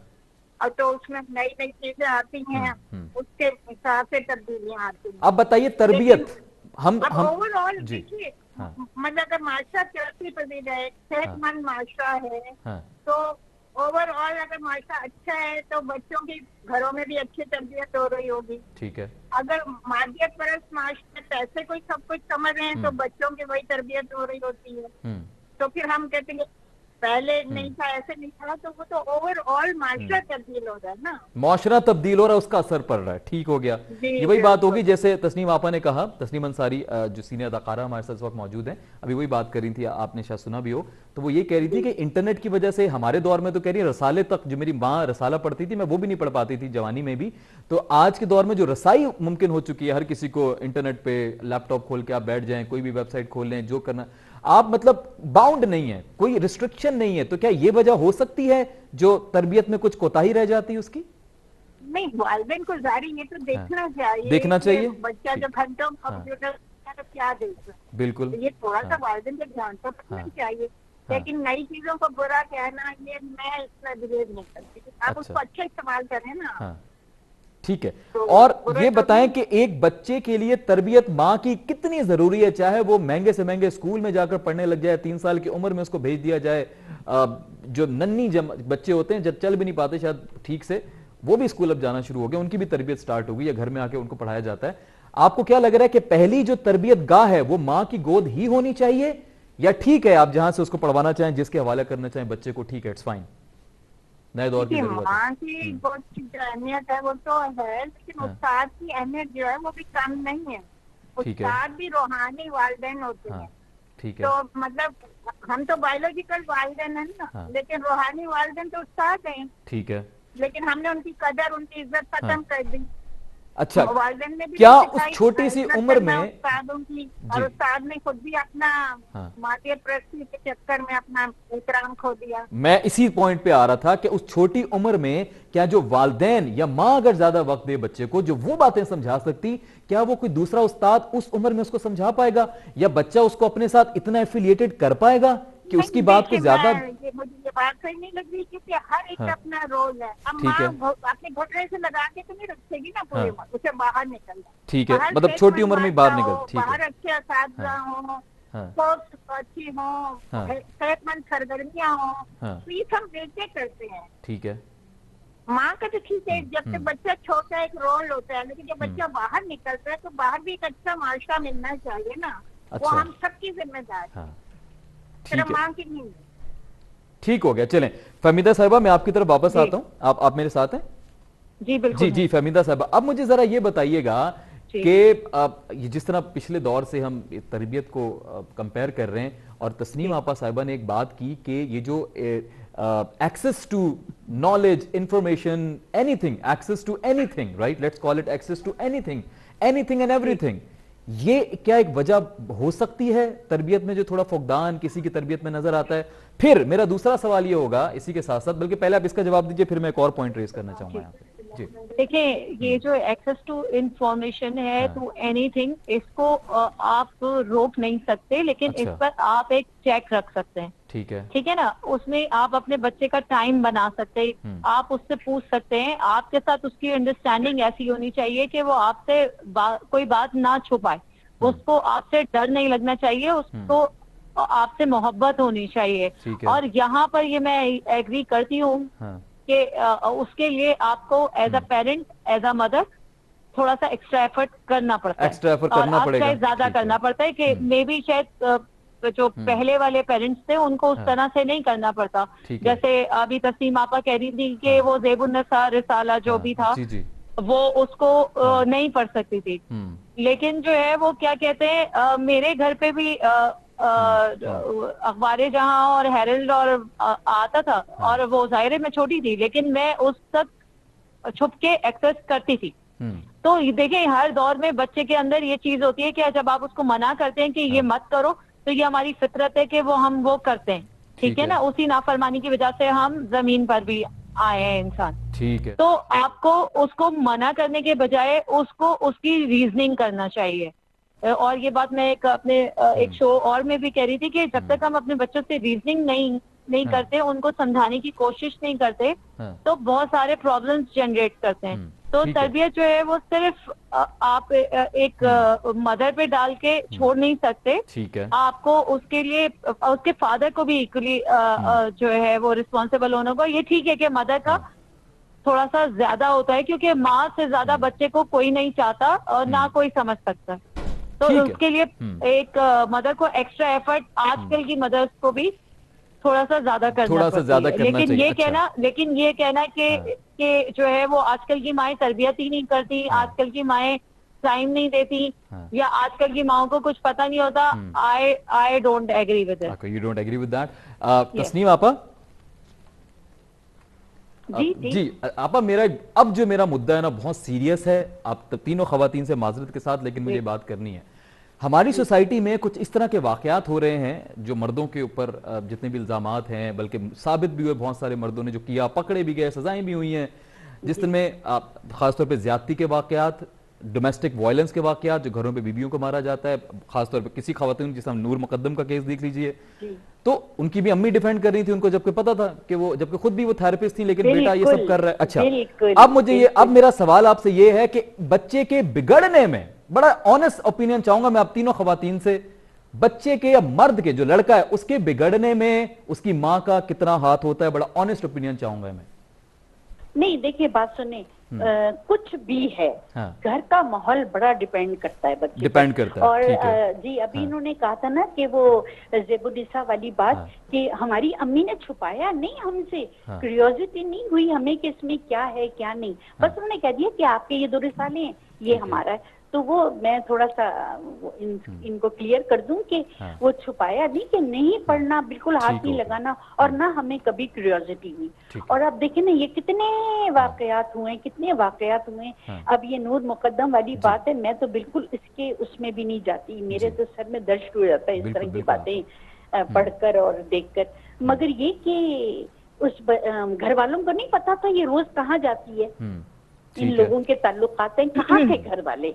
और तो उसमें नई नई चीजें आती हैं, उसके हिसाब से तब्दीलियां आती हैं। अब बताइए तरबियत, हम ओवरऑल देखिए, मतलब अगर माशरा तरक्की पसंद है, सेहतमंद माशरा है, तो ओवरऑल अगर माशरा अच्छा है तो बच्चों की घरों में भी अच्छी तरबियत हो रही होगी। ठीक है। अगर मादियत परस्त माशरे में पैसे कोई सब कुछ समझ रहे हैं तो बच्चों की वही तरबियत हो रही होती है। तो फिर हम कहते हैं पहले नहीं था, ऐसे नहीं था, तो वो तो ओवरऑल माशरा तब्दील हो रहा है ना, माशरा तब्दील हो रहा है, उसका असर पड़ रहा है। ठीक हो गया। ये वही बात होगी जैसे तस्नीम आपा ने कहा, तस्नीम अंसारी जो सीनियर अदाकारा हमारे साथ इस वक्त मौजूद हैं, अभी वही बात कर रही थी, आपने शायद सुना भी हो, तो वो ये कह रही थी कि इंटरनेट की वजह से हमारे दौर में तो कह रही है रसाले तक, जो मेरी माँ रसाला पढ़ती थी मैं वो भी नहीं पढ़ पाती थी जवानी में भी, तो आज के दौर में जो रसाई मुमकिन हो चुकी है हर किसी को, इंटरनेट पे लैपटॉप खोल के आप बैठ जाएं, कोई भी वेबसाइट खोल लें, जो करना आप, मतलब बाउंड नहीं है, कोई रिस्ट्रिक्शन नहीं है, तो क्या ये वजह हो सकती है जो तरबियत में कुछ कोताही रह जाती है उसकी? नहीं, वालिदैन को जारी ये तो देखना चाहिए, देखना चाहिए। बच्चा जब घंटों कंप्यूटर तो क्या देख रहा है, बिल्कुल, ये थोड़ा सा वालिदैन पे ध्यान तो रखना चाहिए। लेकिन नई चीजों को बुरा कहना, ये मैं इसमें बिलीव नहीं करती। आप उसको अच्छा इस्तेमाल करें ना। ठीक है। और ये बताएं कि एक बच्चे के लिए तरबियत माँ की कितनी जरूरी है, चाहे वो महंगे से महंगे स्कूल में जाकर पढ़ने लग जाए, 3 साल की उम्र में उसको भेज दिया जाए, जो नन्ही बच्चे होते हैं जब चल भी नहीं पाते शायद ठीक से, वो भी स्कूल अब जाना शुरू हो गए, उनकी भी तरबियत स्टार्ट होगी या घर में आके उनको पढ़ाया जाता है। आपको क्या लग रहा है कि पहली जो तरबियत गाह है वो माँ की गोद ही होनी चाहिए, या ठीक है आप जहां से उसको पढ़वाना चाहें, जिसके हवाले करना चाहें बच्चे को, ठीक है, इट्स फाइन? नए दौर की जरूरत है। माँ की बहुत जो अहमियत है वो तो है, लेकिन उस्ताद की अहमियत जो है वो भी कम नहीं है। उस्ताद भी रूहानी वालिदैन होते हैं। ठीक है। तो मतलब हम तो बायोलॉजिकल वालिदैन है ना, लेकिन रूहानी वालिदैन तो उस्ताद हैं। ठीक है। लेकिन हमने उनकी कदर, उनकी इज्जत खत्म कर दी। अच्छा, क्या उस छोटी सी उम्र में उस्तादों की, और उस्ताद ने खुद भी अपना मादियत परस्ती के चक्कर में अपना एहतराम खो दिया। मैं इसी पॉइंट पे आ रहा था कि उस छोटी उम्र में क्या जो वालिदैन या माँ अगर ज्यादा वक्त दे बच्चे को, जो वो बातें समझा सकती, क्या वो कोई दूसरा उस्ताद उस उम्र में उसको समझा पाएगा, या बच्चा उसको अपने साथ इतना एफिलिएटेड कर पाएगा कि उसकी बात को ज्यादा? मुझे ये बात सही नहीं लग रही, क्योंकि हर एक अपना रोल है। अब माँ अपने घुटने से लगा के तो नहीं रखेगी ना पूरे, उसे बाहर निकलना। ठीक है, मतलब छोटी उम्र में बाहर निकल, ठीक है, बाहर अच्छे असातिज़ा हो, स्पोर्ट्स अच्छी हो, सेहतमंद सरगर्मियां हो, तो ये सब देखे करते हैं। ठीक है। माँ का तो ठीक है, जब तक बच्चा छोटा एक रोल होता है, लेकिन जब बच्चा बाहर निकलता है तो बाहर भी एक अच्छा माशरा मिलना चाहिए ना। वो हम सबकी जिम्मेदारी है, सिर्फ माँ की नहीं। ठीक हो गया। चलें फहमीदा साहिबा, मैं आपकी तरफ वापस आता हूँ, आप मेरे साथ हैं? जी बिल्कुल। जी फहमीदा साहिबा, अब मुझे जरा ये बताइएगा कि जिस तरह पिछले दौर से हम तरबियत को कंपेयर कर रहे हैं, और तस्नीम आपा साहिबा ने एक बात की कि ये जो access to knowledge, information, anything, access to anything, right, let's call it access to anything, anything and everything, ये क्या एक वजह हो सकती है तरबियत में जो थोड़ा फुकदान किसी की तरबियत में नजर आता है? फिर मेरा दूसरा सवाल ये होगा इसी के साथ साथ, बल्कि पहले आप इसका जवाब दीजिए, फिर मैं एक और पॉइंट रेज करना चाहूंगा यहाँ पे। देखिए, ये जो एक्सेस टू इंफॉर्मेशन है, टू एनीथिंग, इसको आप रोक नहीं सकते, लेकिन इस पर आप एक चेक रख सकते हैं। ठीक है ना, उसमें आप अपने बच्चे का टाइम बना सकते हैं, आप उससे पूछ सकते हैं, आपके साथ उसकी अंडरस्टैंडिंग ऐसी होनी चाहिए कि वो आपसे कोई बात ना छुपाए, उसको आपसे डर नहीं लगना चाहिए, उसको आपसे मोहब्बत होनी चाहिए। और यहाँ पर ये मैं एग्री करती हूँ कि उसके लिए आपको as a parent, as a mother थोड़ा सा एक्स्ट्रा एफर्ट करना पड़ता है, एक्स्ट्रा एफर्ट करना पड़ेगा, शायद ज्यादा करना पड़ता है कि मे बी शायद जो पहले वाले पेरेंट्स थे उनको उस तरह से नहीं करना पड़ता। जैसे अभी तस्नीम आपा कह रही थी कि वो ज़ेबुन्निसा रिसाला जो भी था वो उसको नहीं पढ़ सकती थी, लेकिन जो है वो क्या कहते हैं, मेरे घर पे भी अखबारें जहां और हेरल्ड और आता था, और वो जाहिर है मैं छोटी थी, लेकिन मैं उस तक छुप के एक्सेस करती थी। तो तो देखिए हर दौर में बच्चे के अंदर ये चीज होती है कि जब आप उसको मना करते हैं कि ये मत करो, तो ये हमारी फितरत है कि हम वो करते हैं, ठीक है ना। उसी नाफरमानी की वजह से हम जमीन पर भी आए हैं इंसान, ठीक है। तो आपको उसको मना करने के बजाय उसको उसकी रीजनिंग करना चाहिए। और ये बात मैं अपने एक शो और में भी कह रही थी कि जब तक हम अपने बच्चों से रीजनिंग नहीं करते, उनको समझाने की कोशिश नहीं करते, तो बहुत सारे प्रॉब्लम्स जनरेट करते हैं। तो तरबियत जो है वो सिर्फ आप एक मदर पे डाल के छोड़ नहीं सकते, ठीक है। आपको उसके लिए उसके फादर को भी इक्वली जो है वो रिस्पॉन्सिबल होना होगा। ये ठीक है कि मदर का थोड़ा सा ज्यादा होता है, क्योंकि माँ से ज्यादा बच्चे को कोई नहीं चाहता और ना कोई समझ सकता, तो उसके लिए एक मदर को एक्स्ट्रा एफर्ट आजकल की मदर्स को भी थोड़ा सा ज्यादा करना चाहिए। लेकिन ये कहना कि जो है वो आजकल की माएँ तरबियत ही नहीं करती, आजकल की माएँ टाइम नहीं देती, या आजकल की माओ को कुछ पता नहीं होता, I don't agree with it. You don't agree with that. Tasneem आपा? जी आपा, अब जो मेरा मुद्दा है ना बहुत सीरियस है। आप तीनों खवातीन से माजरत के साथ, लेकिन मुझे बात करनी है। हमारी सोसाइटी में कुछ इस तरह के वाकयात हो रहे हैं जो मर्दों के ऊपर जितने भी इल्जामात हैं, बल्कि साबित भी हुए, बहुत सारे मर्दों ने जो किया पकड़े भी गए, सजाएं भी हुई हैं, जिसमें खासतौर पे ज्यादती के वाकयात, डोमेस्टिक वायलेंस के वाकयात, जो घरों पे बीबियों को मारा जाता है, खासतौर पे किसी खवातीन, जिस नूर मुकद्दम का केस देख लीजिए, तो उनकी भी अम्मी डिफेंड कर रही थी उनको, जबकि पता था कि वो, जबकि खुद भी वो थेरेपिस्ट थी, लेकिन बेटा ये सब कर रहा है। अच्छा, अब मेरा सवाल आपसे ये है कि बच्चे के बिगड़ने में, बड़ा ऑनेस्ट ओपिनियन चाहूंगा मैं आप तीनों खवातीन से, बच्चे के या मर्द के, जो लड़का है, उसके बिगड़ने में उसकी माँ का कितना हाथ होता है? बड़ा ऑनेस्ट ओपिनियन चाहूंगा मैं। नहीं, देखिए बात सुने, कुछ भी है, घर का माहौल बड़ा डिपेंड करता है बच्चे, डिपेंड करता है। और जी अभी इन्होंने कहा था ना कि वो ज़ेबुनिसा वाली बात, कि हमारी अम्मी ने छुपाया नहीं हमसे, क्यूरियोसिटी नहीं हुई हमें कि इसमें क्या है क्या नहीं, बस उन्होंने कह दिया कि आपके ये 2 रिसाले हैं, ये हमारा है। तो वो मैं थोड़ा सा इनको क्लियर कर दूं कि वो छुपाया नहीं, कि नहीं पढ़ना, बिल्कुल हाथ नहीं लगाना, और ना हमें कभी क्यूरियोसिटी हुई। और अब देखिए ना, ये कितने वाकयात हुए, अब ये नूर मुकद्दम वाली बात है, मैं तो बिल्कुल इसके उसमें भी नहीं जाती, मेरे तो सर में दर्द हो जाता है इस तरह की बातें पढ़कर और देखकर। मगर ये कि उस घर वालों को नहीं पता था ये रोज कहाँ जाती है, इन लोगों के ताल्लुकात हैं, कहाँ थे घर वाले,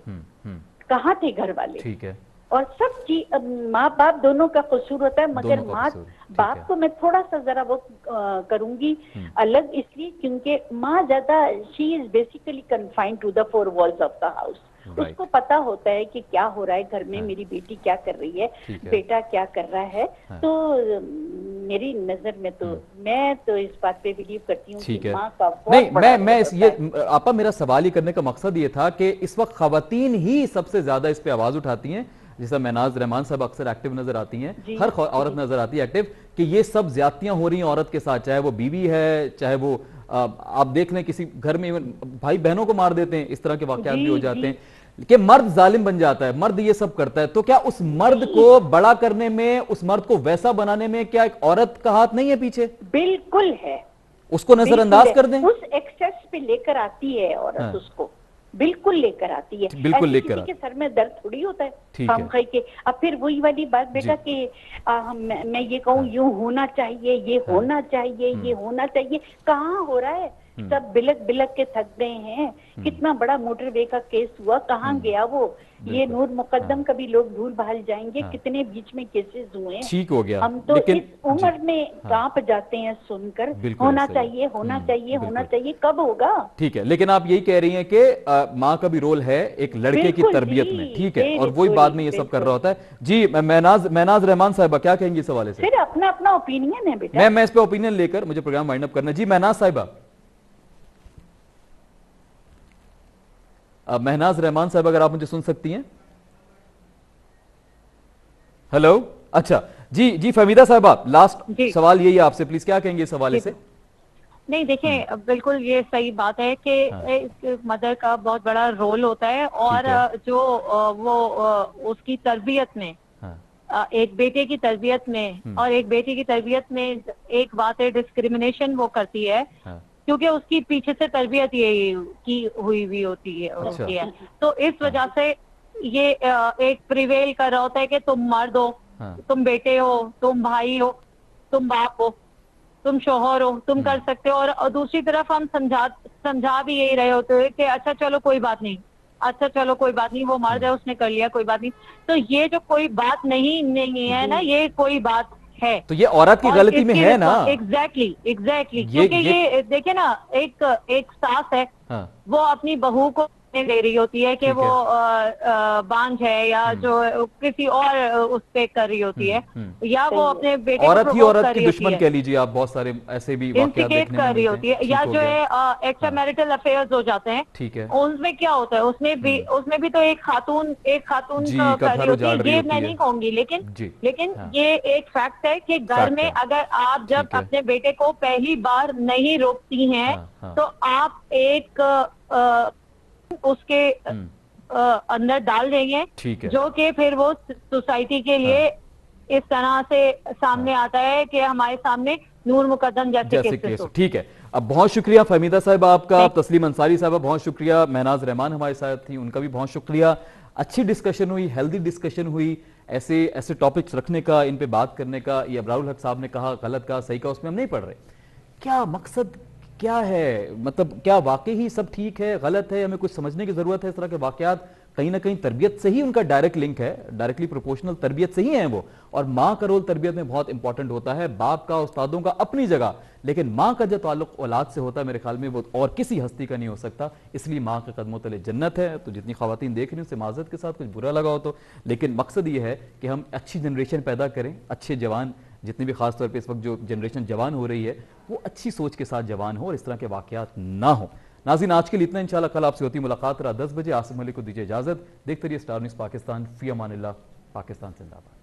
कहाँ थे घर वाले, ठीक है। और सब चीज माँ बाप दोनों का कसूर होता है, मगर माँ बाप को मैं थोड़ा सा जरा वो करूंगी अलग, इसलिए क्योंकि माँ ज्यादा, she is basically confined to the 4 walls of the house. उसको पता होता है कि क्या हो रहा है घर में, मेरी बेटी क्या कर रही है, बेटा क्या कर रहा है। तो मेरी नजर में तो मैं तो इस बात पे बिलीव करती हूँ कि माँ का नहीं, मैं ये आपा, मेरा सवाल ही करने का मकसद ये था कि इस वक्त खवातीन ही सबसे ज्यादा इस पे आवाज उठाती हैं, जैसा महनाज रहमान साहब अक्सर एक्टिव नजर आती हैं, हर औरत नजर आती है एक्टिव, कि ये सब ज्यादतियां हो रही हैं औरत के साथ, चाहे वो बीवी है, चाहे वो आप देख लें किसी घर में भाई बहनों को मार देते हैं, इस तरह के वाकयात भी हो जाते हैं कि मर्द जालिम बन जाता है, मर्द ये सब करता है। तो क्या उस मर्द को बड़ा करने में, उस मर्द को वैसा बनाने में क्या एक औरत का हाथ नहीं है पीछे? बिल्कुल है, उसको नजरअंदाज कर दें, उस एक्सेस पे लेकर आती है औरत, उसको बिल्कुल लेकर आती है, बिल्कुल लेकर के सर में दर्द थोड़ी होता है काम खाई के। अब फिर वही वाली बात बेटा कि मैं ये कहूँ यूं होना चाहिए, ये होना चाहिए, ये होना चाहिए, कहाँ हो रहा है? सब बिलक बिलक के थक गए हैं। कितना बड़ा मोटरवे का केस हुआ, कहाँ गया वो? ये नूर मुकद्दम कभी लोग भूल भाल जाएंगे, कितने बीच में केसेस हुए, ठीक हो गया। हम तो इस उम्र में कांप जाते हैं सुनकर, होना चाहिए, होना चाहिए, होना चाहिए, कब होगा? ठीक है, लेकिन आप यही कह रही हैं कि माँ का भी रोल है एक लड़के की तरबियत में, ठीक है, और वही बाद में ये सब कर रहा होता है। जी महनाज रहमान साहिबा क्या कहेंगी इस हवाले से? फिर अपना अपना ओपिनियन है बेटा, मैं इस पे ओपिनियन लेकर मुझे प्रोग्राम वाइंड अप करना है। जी महनाज साहिबा, महनाज रहमान साहब अगर आप मुझे सुन सकती हैं। हेलो, अच्छा जी फहमीदा साहबा, लास्ट सवाल यही है आपसे, प्लीज क्या कहेंगे इस हवाले से? नहीं देखिए, बिल्कुल ये सही बात है कि मदर का बहुत बड़ा रोल होता है, और जो वो उसकी तरबियत में, एक बेटे की तरबियत में और एक बेटी की तरबियत में एक बात है, डिस्क्रिमिनेशन वो करती है। क्योंकि उसकी पीछे से तरबियत ये की हुई होती है उसकी है। तो इस वजह से ये एक प्रिवेल कर रहा होता है कि तुम मर्द हो, तुम बेटे हो, तुम भाई हो, तुम बाप हो, तुम शोहर हो, तुम कर सकते हो। और दूसरी तरफ हम समझा भी यही रहे होते हैं कि अच्छा चलो कोई बात नहीं, अच्छा चलो कोई बात नहीं, वो मर्द है, उसने कर लिया, कोई बात नहीं। तो ये जो कोई बात नहीं है ना, ये कोई बात है। तो ये औरत की गलती में है ना। एग्जैक्टली क्योंकि ये देखिए ना, एक सास है, वो अपनी बहू को दे रही होती है कि वो बांझ है या जो किसी और उस पे कर रही होती है, या वो अपने बेटे औरत ही औरत की दुश्मन कह लीजिए आप, बहुत सारे ऐसे भी वाकयात देखने कर रही होती है, या जो है एक्स्ट्रा मैरिटल अफेयर्स हो जाते हैं। ठीक है, उनमें क्या होता है, उसमें भी तो एक खातून कर रही होती है। ये मैं नहीं कहूंगी, लेकिन ये एक फैक्ट है कि घर में अगर आप जब अपने बेटे को पहली बार नहीं रोकती हैं, तो आप एक उसके अंदर डाल देंगे, जो कि फिर वो सोसाइटी के लिए इस तरह से सामने आता है कि हमारे सामने नूर मुकद्दम जैसे केस। ठीक है, अब बहुत शुक्रिया फहमीदा साहिबा आपका, तस्लीम अंसारी साहिबा बहुत शुक्रिया, महनाज रहमान हमारे साथ थी, उनका भी बहुत शुक्रिया। अच्छी डिस्कशन हुई, हेल्दी डिस्कशन हुई, ऐसे टॉपिक्स रखने का, इन पे बात करने का। ये अबरारुल हक साहब ने कहा गलत कहा सही कहा, उसमें हम नहीं पढ़ रहे क्या मकसद क्या है, मतलब क्या वाकई ही सब ठीक है गलत है, हमें कुछ समझने की जरूरत है। इस तरह के वाकयात कहीं ना कहीं तरबियत से ही उनका डायरेक्ट लिंक है, डायरेक्टली प्रोपोर्शनल तरबियत से ही है वो। और माँ का रोल तरबियत में बहुत इंपॉर्टेंट होता है, बाप का उस्तादों का अपनी जगह, लेकिन माँ का जो ताल्लुक औलाद से होता है मेरे ख्याल में वो और किसी हस्ती का नहीं हो सकता। इसलिए माँ के कदमों तले जन्नत है। तो जितनी खवातीन देख रही हैं उनसे माजरत के साथ कुछ बुरा लगा हो तो, लेकिन मकसद ये है कि हम अच्छी जनरेशन पैदा करें, अच्छे जवान, जितनी भी खास तौर पे इस वक्त जो जनरेशन जवान हो रही है वो अच्छी सोच के साथ जवान हो और इस तरह के वाकयात ना हो। नाज़रीन आज के लिए इतना, इंशाल्लाह कल आपसे होती मुलाकात रात 10 बजे। आसिफ मलिक को दीजिए इजाजत। देखते रहिए स्टार न्यूज़ पाकिस्तान। फी अमानिल्लाह। पाकिस्तान जिंदाबाद।